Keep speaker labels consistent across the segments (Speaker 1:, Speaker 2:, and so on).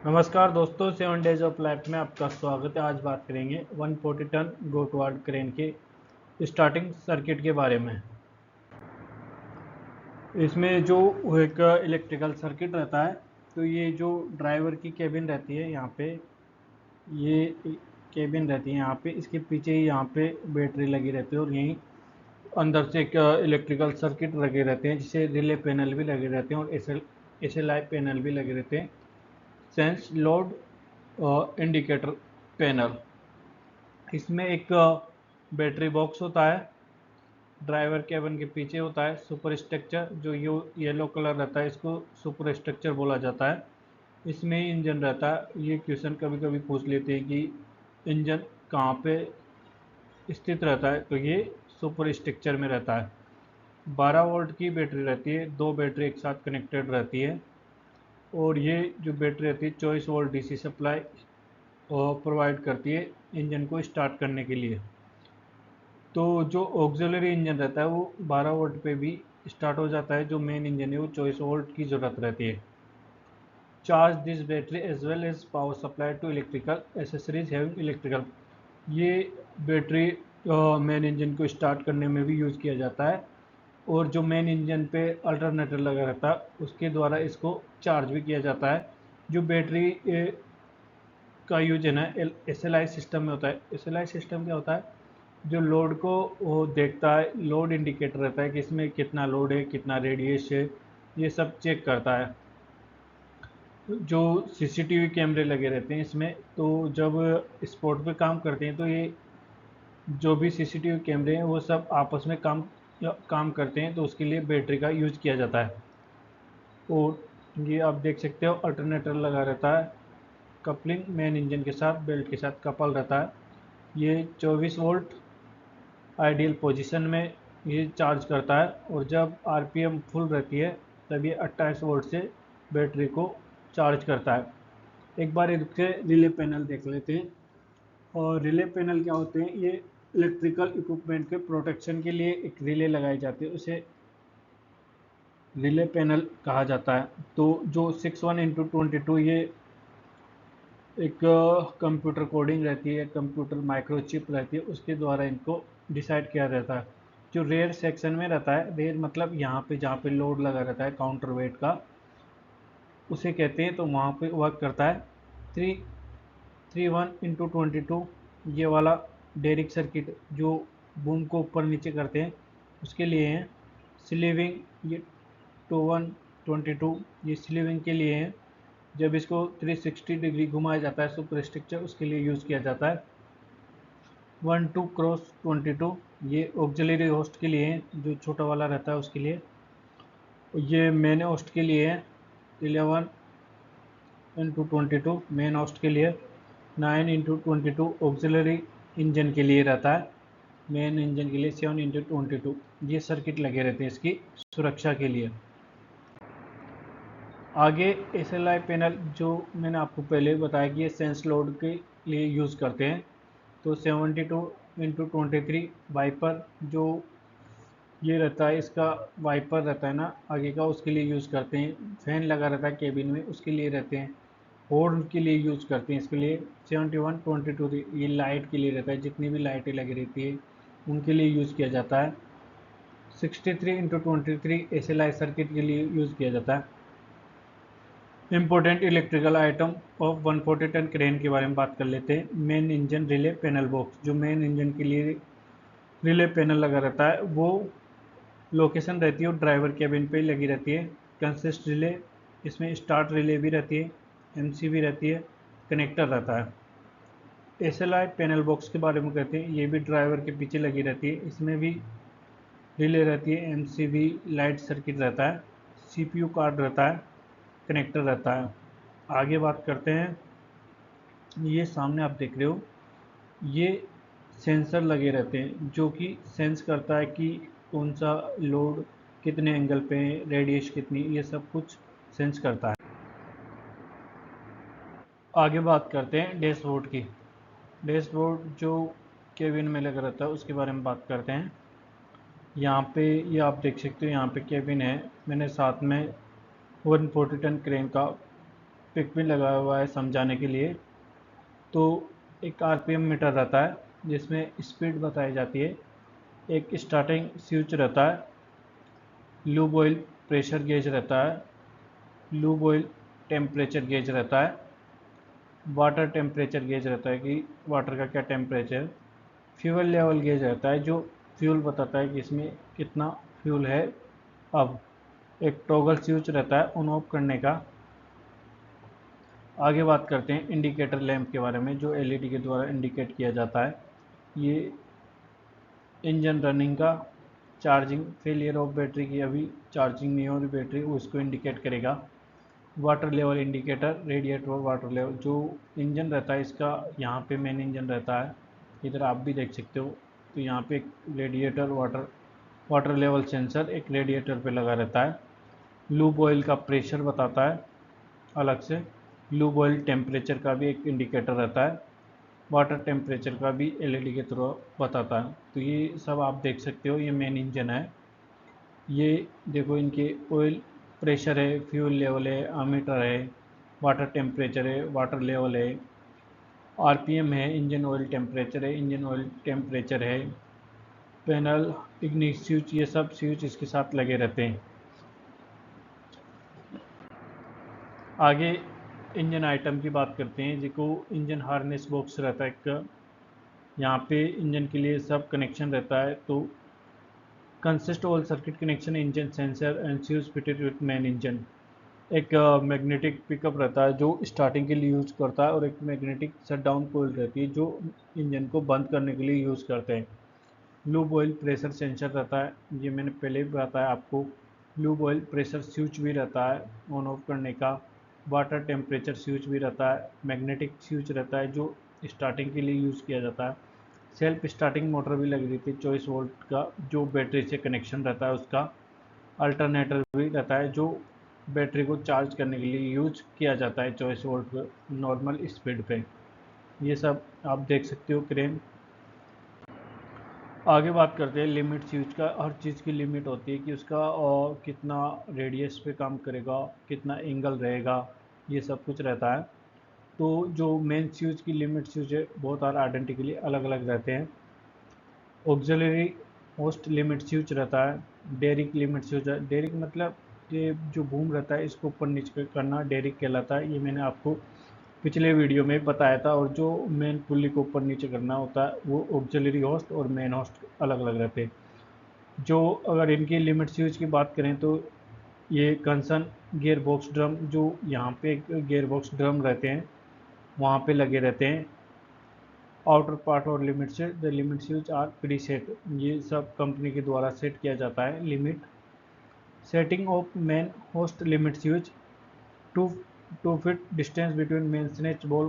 Speaker 1: नमस्कार दोस्तों, 7 days of life में आपका स्वागत है। आज बात करेंगे 140 टन गोटवार्ड क्रेन के स्टार्टिंग सर्किट के बारे में। इसमें जो एक इलेक्ट्रिकल सर्किट रहता है, तो ये जो ड्राइवर की केबिन रहती है, यहाँ पे ये केबिन रहती है, यहाँ पे इसके पीछे ही यहाँ पे बैटरी लगी रहती है और यहीं अंदर से एक इलेक्ट्रिकल सर्किट लगे रहते हैं, जिसे रिले पैनल भी लगे रहते हैं और SLI पैनल भी लगे रहते हैं। Sense load indicator panel. इसमें एक बैटरी बॉक्स होता है, ड्राइवर केबिन के पीछे होता है सुपर स्ट्रक्चर, जो येलो कलर रहता है, इसको सुपर स्ट्रक्चर बोला जाता है। इसमें ही इंजन रहता है। ये क्वेश्चन कभी कभी पूछ लेते हैं कि इंजन कहाँ पे स्थित रहता है, तो ये सुपर स्ट्रक्चर में रहता है। 12 वोल्ट की बैटरी रहती है, दो बैटरी एक साथ कनेक्टेड रहती है और ये जो बैटरी रहती है 24 वोल्ट DC सप्लाई प्रोवाइड करती है इंजन को स्टार्ट करने के लिए। तो जो ऑक्सिलरी इंजन रहता है वो 12 वोल्ट पे भी स्टार्ट हो जाता है। जो मेन इंजन है वो 24 वोल्ट की ज़रूरत रहती है। Charge this battery as well as power supply to electrical accessories having electrical. ये बैटरी मेन इंजन को स्टार्ट करने में भी यूज़ किया जाता है और जो मेन इंजन पे अल्टरनेटर लगा रहता है उसके द्वारा इसको चार्ज भी किया जाता है। जो बैटरी का यूज है ना, SLI सिस्टम में होता है। SLI सिस्टम क्या होता है? जो लोड को वो देखता है, लोड इंडिकेटर रहता है कि इसमें कितना लोड है, कितना रेडियस है, ये सब चेक करता है। जो CCTV कैमरे लगे रहते हैं इसमें, तो जब स्पॉट पे काम करते हैं तो ये जो भी CCTV कैमरे हैं वो सब आपस में काम करते हैं, तो उसके लिए बैटरी का यूज किया जाता है। और ये आप देख सकते हो अल्टरनेटर लगा रहता है, कपलिंग मेन इंजन के साथ बेल्ट के साथ कपल रहता है। ये 24 वोल्ट आइडियल पोजीशन में ये चार्ज करता है और जब RPM फुल रहती है तब ये 28 वोल्ट से बैटरी को चार्ज करता है। एक बार इसके रिले पैनल देख लेते हैं। और रिले पैनल क्या होते हैं? ये इलेक्ट्रिकल इक्विपमेंट के प्रोटेक्शन के लिए एक रिले लगाई जाती है, उसे रिले पैनल कहा जाता है। तो जो 61x22 ये एक कंप्यूटर कोडिंग रहती है, कंप्यूटर माइक्रोचिप रहती है, उसके द्वारा इनको डिसाइड किया जाता है। जो रेयर सेक्शन में रहता है, रेयर मतलब यहाँ पे जहाँ पे लोड लगा रहता है काउंटर वेट का, उसे कहते हैं। तो वहाँ पे वर्क करता है 331x22 ये वाला डेरिक सर्किट, जो बूम को ऊपर नीचे करते हैं उसके लिए है। स्लीविंग ये 2122 ये स्लीविंग के लिए है। जब इसको 360 डिग्री घुमाया जाता है सुपर स्ट्रक्चर, उसके लिए यूज़ किया जाता है। 12x22 ये ऑक्सिलरी होस्ट के लिए है, जो छोटा वाला रहता है उसके लिए। ये मेन होस्ट के लिए है 11x22 मेन होस्ट के लिए। 9x22 ऑक्सिलरी इंजन के लिए रहता है, मेन इंजन के लिए 7x22 ये सर्किट लगे रहते हैं इसकी सुरक्षा के लिए। आगे SLI पैनल, जो मैंने आपको पहले बताया कि ये सेंस लोड के लिए यूज़ करते हैं। तो 72x23 वाइपर जो ये रहता है, इसका वाइपर रहता है ना आगे का, उसके लिए यूज़ करते हैं। फैन लगा रहता है केबिन में, उसके लिए रहते हैं। हॉर्न के लिए यूज़ करते हैं इसके लिए। 71x22 ये लाइट के लिए रहता है, जितनी भी लाइटें लगी रहती है उनके लिए यूज़ किया जाता है। 63x23 SLI सर्किट के लिए यूज़ किया जाता है। Important electrical item of 140 ton crane के बारे में बात कर लेते हैं। Main engine relay panel box, जो मेन इंजन के लिए रिले पैनल लगा रहता है वो लोकेशन रहती है और ड्राइवर केबिन पे ही लगी रहती है। कंसिस्ट रिले, इसमें स्टार्ट रिले भी रहती है, MC भी रहती है, कनेक्टर रहता है। SLI पैनल बॉक्स के बारे में कहते हैं, ये भी ड्राइवर के पीछे लगी रहती है। इसमें भी रिले रहती है, MCB लाइट सर्किट रहता है, CPU कार्ड रहता है, कनेक्टर रहता है। आगे बात करते हैं। ये सामने आप देख रहे हो, ये सेंसर लगे रहते हैं जो कि सेंस करता है कि कौन सा लोड कितने एंगल पे है, रेडियस कितनी, ये सब कुछ सेंस करता है। आगे बात करते हैं डैशबोर्ड की। डैशबोर्ड जो केबिन में लगा रहता है उसके बारे में बात करते हैं। यहाँ पे ये आप देख सकते हो, यहाँ पे केबिन है। मैंने साथ में 140 टन क्रेन का पिक भी लगा हुआ है समझाने के लिए। तो एक आरपीएम मीटर रहता है जिसमें स्पीड बताई जाती है, एक स्टार्टिंग स्विच रहता है, लूब ऑयल प्रेशर गेज रहता है, लूब ऑयल टेम्परेचर गेज रहता है, वाटर टेम्परेचर गेज रहता है कि वाटर का क्या टेम्परेचर, फ्यूल लेवल गेज रहता है जो फ्यूल बताता है कि इसमें कितना फ्यूल है। अब एक टॉगल स्विच रहता है ऑन ऑफ करने का। आगे बात करते हैं इंडिकेटर लैंप के बारे में जो एलईडी के द्वारा इंडिकेट किया जाता है। ये इंजन रनिंग का, चार्जिंग फेलियर ऑफ बैटरी की, अभी चार्जिंग नहीं हो रही बैटरी, उसको इंडिकेट करेगा। Water level indicator, radiator water level, जो इंजन रहता है इसका यहाँ पे मेन इंजन रहता है, इधर आप भी देख सकते हो। तो यहाँ पे एक रेडिएटर वाटर लेवल सेंसर एक रेडिएटर पे लगा रहता है। लूब ऑयल का प्रेशर बताता है अलग से। लूब ऑयल टेम्परेचर का भी एक इंडिकेटर रहता है। वाटर टेम्परेचर का भी एलईडी के थ्रू बताता है। तो ये सब आप देख सकते हो, ये मेन इंजन है। ये देखो इनके ऑयल प्रेशर है, फ्यूल लेवल है, आमीटर है, वाटर टेम्परेचर है, वाटर लेवल है, आरपीएम है, इंजन ऑयल टेम्परेचर है, इंजन ऑयल टेम्परेचर है, पैनल, इग्निट स्विच, ये सब स्विच इसके साथ लगे रहते हैं। आगे इंजन आइटम की बात करते हैं, जिसको इंजन हार्नेस बॉक्स रहता है एक, यहाँ पे इंजन के लिए सब कनेक्शन रहता है। तो consist all circuit connection engine sensor and fuse fitted with main engine. एक मैग्नेटिक पिकअप रहता है जो स्टार्टिंग के लिए यूज़ करता है, और एक मैग्नेटिक शटडाउन कॉइल रहती है जो इंजन को बंद करने के लिए यूज़ करते हैं। लूब ऑयल प्रेशर सेंसर रहता है, ये मैंने पहले भी बताया आपको। लूब ऑयल प्रेशर स्विच भी रहता है ऑन ऑफ करने का। वाटर टेम्परेचर स्विच भी रहता है। मैग्नेटिक स्विच रहता है जो स्टार्टिंग के लिए यूज़ किया जाता है। सेल्फ स्टार्टिंग मोटर भी लगी रहती है 24 वोल्ट का, जो बैटरी से कनेक्शन रहता है उसका। अल्टरनेटर भी रहता है जो बैटरी को चार्ज करने के लिए यूज किया जाता है 24 वोल्ट पे नॉर्मल स्पीड पे। ये सब आप देख सकते हो क्रेन। आगे बात करते हैं लिमिट स्विच का। हर चीज़ की लिमिट होती है कि उसका कितना रेडियस पे काम करेगा, कितना एंगल रहेगा, ये सब कुछ रहता है। तो जो मेन स्विच की लिमिट स्विच है बहुत सारे आइडेंटिकली अलग अलग रहते हैं। ऑक्सिलरी होस्ट लिमिट स्विच रहता है। डेरिक लिमिट स्विच है। डेरिक मतलब ये जो बूम रहता है इसको ऊपर नीचे करना डेरिक कहलाता है। ये मैंने आपको पिछले वीडियो में बताया था। और जो मेन पुल्ली को ऊपर नीचे करना होता है वो ऑक्सिलरी होस्ट और मेन होस्ट अलग अलग रहते हैं। जो अगर इनकी लिमिट स्विच की बात करें तो ये कंसर्न गियर बॉक्स ड्रम, जो यहाँ पे गियर बॉक्स ड्रम रहते हैं वहाँ पे लगे रहते हैं। आउटर पार्ट और limit set, the limit switch are preset, ये सब कंपनी के द्वारा सेट किया जाता है limit. Setting of main hoist limit switch, to 2 feet distance between main snatch ball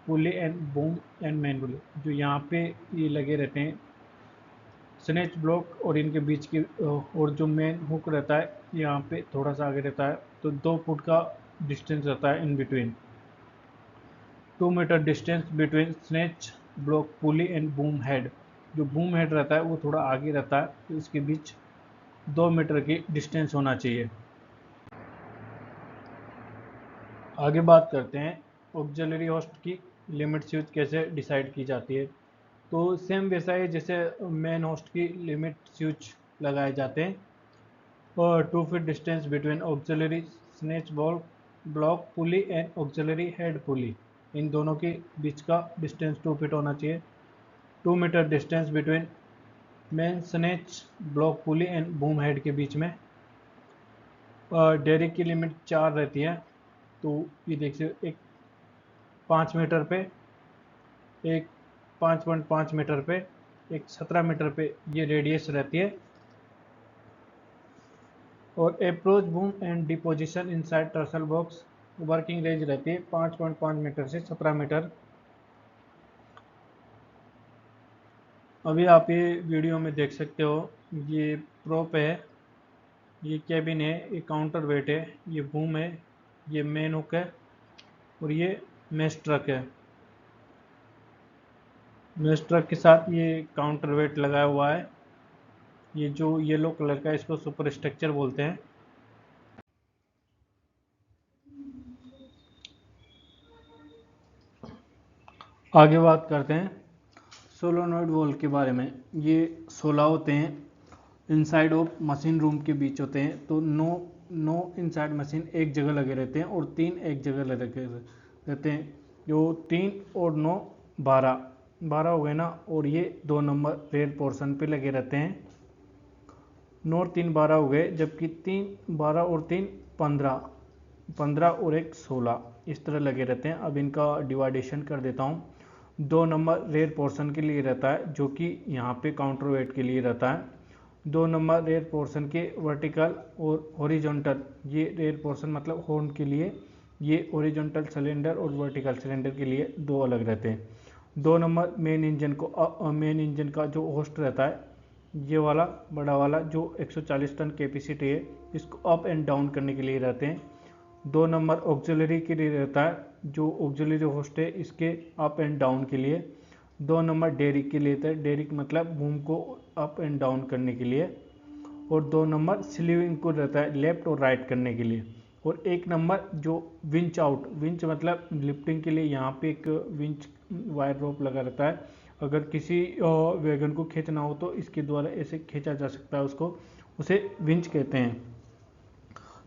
Speaker 1: pulley and boom end main pulley, जो यहाँ पे ये लगे रहते हैं स्नेच ब्लॉक और इनके बीच की, और जो मेन हुक रहता है यहाँ पे थोड़ा सा आगे रहता है। तो 2 फुट का डिस्टेंस रहता है in between. 2 metre distance between snatch block pulley and boom head, जो बूम हेड रहता है वो थोड़ा आगे रहता है, तो इसके बीच 2 मीटर की डिस्टेंस होना चाहिए। आगे बात करते हैं ऑक्सिलरी होस्ट की लिमिट स्विच कैसे डिसाइड की जाती है। तो सेम वैसा ही जैसे मेन होस्ट की लिमिट स्विच लगाए जाते हैं। और 2 feet distance between auxiliary snatch ball block pulley and auxiliary head pulley, इन दोनों के बीच का डिस्टेंस 2 फीट होना चाहिए। 2 metre distance between main snatch block pulley and boom head के बीच में। डेरिक की लिमिट 4 रहती है। तो ये देख सकते एक 5 मीटर पे, एक 5.5 मीटर पे, एक 17 मीटर पे ये रेडियस रहती है। और approach boom end deposition inside टर्सल बॉक्स, वर्किंग रेंज रहती है 5.5 मीटर से 17 मीटर। अभी आप ये वीडियो में देख सकते हो, ये प्रोप है, ये कैबिन है, ये काउंटर वेट है, ये बूम है, ये मेन हुक है, और ये मेश ट्रक है। मेश ट्रक के साथ ये काउंटर वेट लगा हुआ है। ये जो येलो कलर का है इसको सुपर स्ट्रक्चर बोलते हैं। आगे बात करते हैं सोलोनॉइड वॉल्व के बारे में। ये 16 होते हैं, इनसाइड ऑफ मशीन रूम के बीच होते हैं। तो नो इनसाइड मशीन एक जगह लगे रहते हैं और 3 एक जगह लगे रहते हैं। जो 3 और 9 12 हो गए ना, और ये 2 नंबर रेयर पोर्शन पे लगे रहते हैं। 9 और 3 12 हो गए, जबकि 3 12 और 3 15 और 1 16 इस तरह लगे रहते हैं। अब इनका डिवाइडेशन कर देता हूँ। 2 नंबर रेयर पोर्शन के लिए रहता है, जो कि यहाँ पे काउंटर वेट के लिए रहता है। 2 नंबर रेयर पोर्शन के वर्टिकल और हॉरिजॉन्टल, ये रेयर पोर्शन मतलब हॉर्न के लिए, ये हॉरिजॉन्टल सिलेंडर और वर्टिकल सिलेंडर के लिए 2 अलग रहते हैं। 2 नंबर मेन इंजन का जो होस्ट रहता है, ये वाला बड़ा वाला जो 140 टन कैपेसिटी है, इसको अप एंड डाउन करने के लिए रहते हैं। 2 नंबर ऑक्सिलरी के लिए रहता है, जो ऑक्सिलरी होस्ट है इसके अप एंड डाउन के लिए। 2 नंबर डेरिक के लिए रहता है, डेरिक मतलब बूम को अप एंड डाउन करने के लिए। और 2 नंबर स्लीविंग को रहता है लेफ्ट और राइट करने के लिए। और 1 नंबर जो विंच आउट, विंच मतलब लिफ्टिंग के लिए, यहाँ पे एक विंच वायर रोप लगा रहता है। अगर किसी वैगन को खींचना हो तो इसके द्वारा ऐसे खींचा जा सकता है उसको, उसे विंच कहते हैं।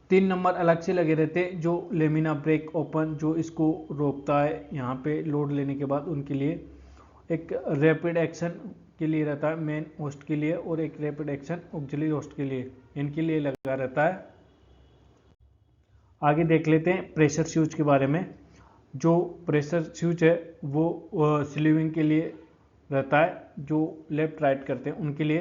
Speaker 1: 3 नंबर अलग से लगे रहते हैं, जो लेमिना ब्रेक ओपन जो इसको रोकता है यहाँ पे लोड लेने के बाद, उनके लिए। एक रैपिड एक्शन के लिए रहता है मेन होस्ट के लिए, और एक रैपिड एक्शन ऑक्सिलरी होस्ट के लिए, इनके लिए लगा रहता है। आगे देख लेते हैं प्रेशर स्विच के बारे में। जो प्रेशर स्विच है वो स्लीविंग के लिए रहता है, जो लेफ्ट राइट करते हैं उनके लिए।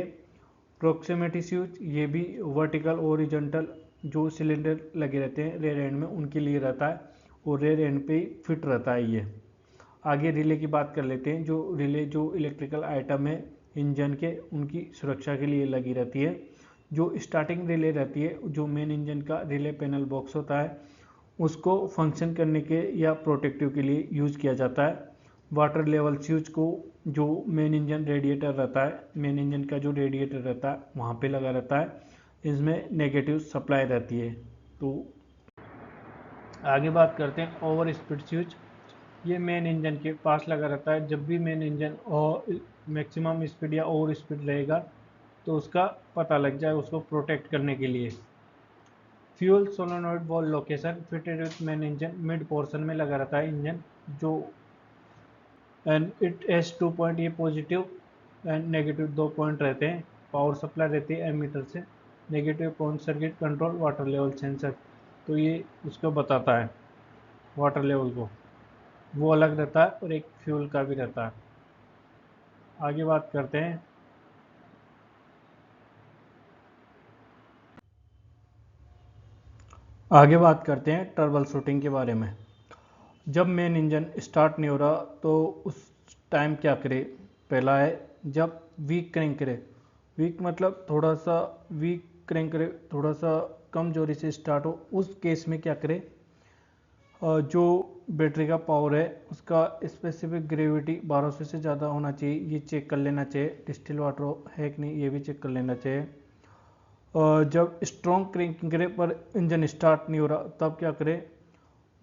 Speaker 1: प्रॉक्सिमिटी स्विच, ये भी वर्टिकल ओरिजेंटल जो सिलेंडर लगे रहते हैं रेयर एंड में, उनके लिए रहता है, और रेयर एंड पे ही फिट रहता है ये। आगे रिले की बात कर लेते हैं। जो रिले जो इलेक्ट्रिकल आइटम है इंजन के, उनकी सुरक्षा के लिए लगी रहती है। जो स्टार्टिंग रिले रहती है, जो मेन इंजन का रिले पैनल बॉक्स होता है, उसको फंक्शन करने के या प्रोटेक्टिव के लिए यूज़ किया जाता है। वाटर लेवल स्विच को जो मेन इंजन रेडिएटर रहता है, मेन इंजन का जो रेडिएटर रहता है वहाँ पे लगा रहता है, इसमें नेगेटिव सप्लाई रहती है। तो आगे बात करते हैं ओवर स्पीड स्विच। ये मेन इंजन के पास लगा रहता है। जब भी मेन इंजन और मैक्सिमम स्पीड या ओवर स्पीड रहेगा तो उसका पता लग जाए, उसको प्रोटेक्ट करने के लिए। Fuel solenoid ball location fitted with main engine, mid portion में लगा रहता है इंजन, जो एंड इट एस 2 पॉइंट, ये पॉजिटिव एंड नेगेटिव 2 पॉइंट रहते हैं। पावर सप्लाई रहती है एमीटर से। Negative point circuit control water level sensor, तो ये उसको बताता है वाटर लेवल को, वो अलग रहता है, और एक फ्यूल का भी रहता है। आगे बात करते हैं ट्रबल शूटिंग के बारे में। जब मेन इंजन स्टार्ट नहीं हो रहा तो उस टाइम क्या करे। पहला है जब वीक क्रैंक करे, वीक मतलब थोड़ा सा वीक क्रैंक करे, थोड़ा सा कम जोरी से स्टार्ट हो, उस केस में क्या करे, जो बैटरी का पावर है उसका स्पेसिफिक ग्रेविटी 1200 से ज़्यादा होना चाहिए, ये चेक कर लेना चाहिए। डिस्टिल वाटर है कि नहीं ये भी चेक कर लेना चाहिए। जब स्ट्रॉन्ग क्रैंकिंग करे पर इंजन स्टार्ट नहीं हो रहा, तब क्या करे,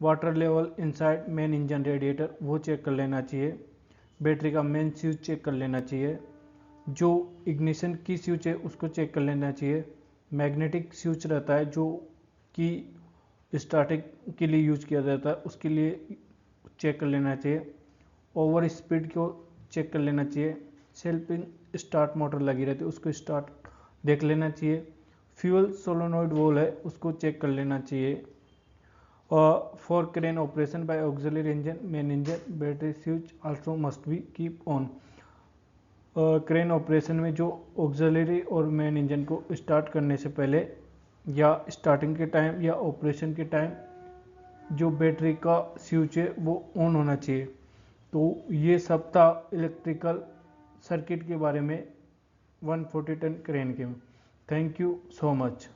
Speaker 1: water level inside main engine radiator वो चेक कर लेना चाहिए। बैटरी का मेन स्विच चेक कर लेना चाहिए। जो इग्निशन की स्विच है उसको चेक कर लेना चाहिए। मैग्नेटिक स्विच रहता है जो कि स्टार्टिंग के लिए यूज किया जाता है, उसके लिए चेक कर लेना चाहिए। ओवर स्पीड को चेक कर लेना चाहिए। सेल्फिंग स्टार्ट मोटर लगी रहती है, उसको स्टार्ट देख लेना चाहिए। फ्यूल सोलोनॉइड वॉल्व है उसको चेक कर लेना चाहिए। For crane operation by auxiliary engine main engine battery switch also must be keep on. Crane operation में जो ऑक्सिलरी और मेन इंजन को स्टार्ट करने से पहले या स्टार्टिंग के टाइम या ऑपरेशन के टाइम जो बैटरी का स्विच है वो ऑन होना चाहिए। तो ये सब था इलेक्ट्रिकल सर्किट के बारे में 140 टन क्रेन के। Thank you so much.